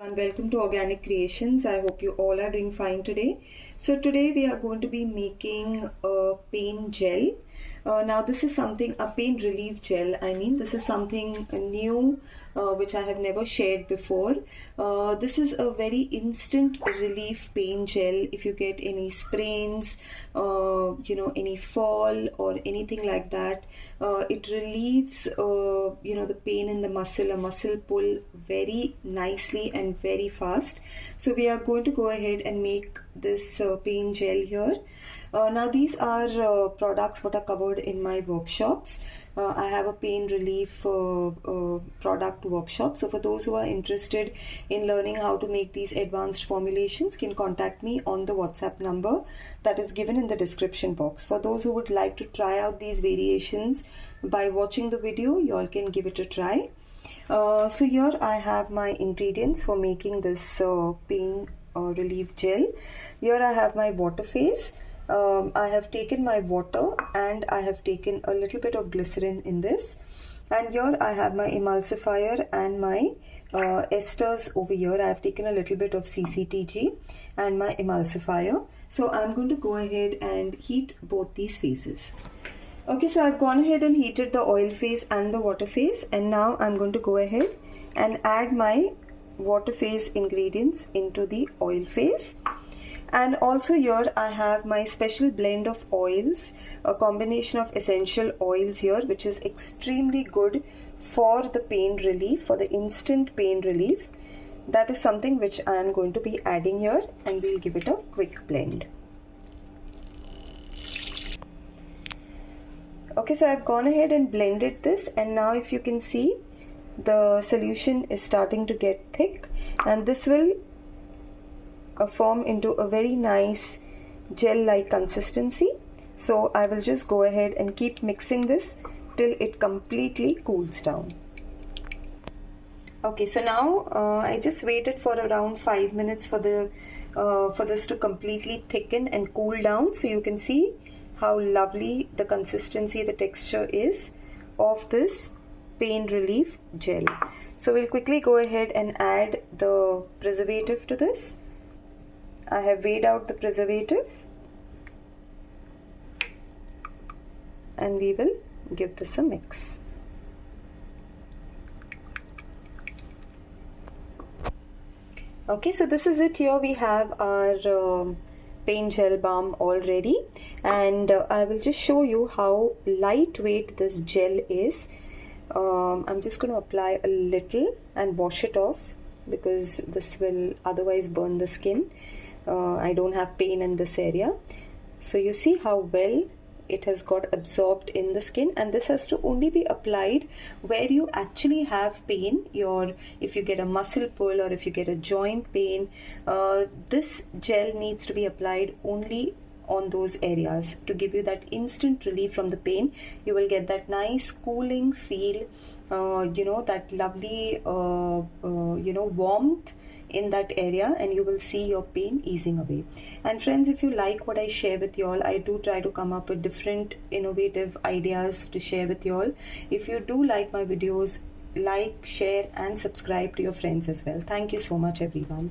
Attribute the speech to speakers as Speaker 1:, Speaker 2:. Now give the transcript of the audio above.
Speaker 1: And welcome to Organic Creations. I hope you all are doing fine today. So today we are going to be making a pain gel. Now this is something, a pain relief gel. This is something new which I have never shared before. This is a very instant relief pain gel. If you get any sprains, any fall or anything like that, it relieves the pain in the muscle, a muscle pull very nicely and very fast. So we are going to go ahead and make this pain gel here. Now these are products what are covered in my workshops. I have a pain relief product workshop. So for those who are interested in learning how to make these advanced formulations, can contact me on the WhatsApp number that is given in the description box. For those who would like to try out these variations by watching the video, you all can give it a try. So here I have my ingredients for making this pain relief gel. Here I have my water phase. I have taken my water and I have taken a little bit of glycerin in this, and here I have my emulsifier and my esters over here. I have taken a little bit of CCTG and my emulsifier. So I'm going to go ahead and heat both these phases. Okay, so I've gone ahead and heated the oil phase and the water phase, and now I'm going to go ahead and add my water phase ingredients into the oil phase. And also here I have my special blend of oils, a combination of essential oils here, which is extremely good for the pain relief, for the instant pain relief. That is something which I am going to be adding here, and we'll give it a quick blend. Okay, so I've gone ahead and blended this, and now if you can see, the solution is starting to get thick, and this will form into a very nice gel-like consistency. So I will just go ahead and keep mixing this till it completely cools down. Okay, so now I just waited for around 5 minutes for this to completely thicken and cool down. So you can see how lovely the consistency, the texture is of this pain relief gel. So we'll quickly go ahead and add the preservative to this. I have weighed out the preservative, and we will give this a mix. Okay, so this is it. Here we have our pain gel balm all ready, and I will just show you how lightweight this gel is. I'm just going to apply a little and wash it off, because this will otherwise burn the skin. I don't have pain in this area. So you see how well it has got absorbed in the skin, and this has to only be applied where you actually have pain. If you get a muscle pull or if you get a joint pain, this gel needs to be applied only on those areas to give you that instant relief from the pain. You will get that nice cooling feel, that lovely warmth in that area, and you will see your pain easing away. And friends, if you like what I share with you all, I do try to come up with different innovative ideas to share with you all. If you do like my videos, like, share and subscribe to your friends as well. Thank you so much, everyone.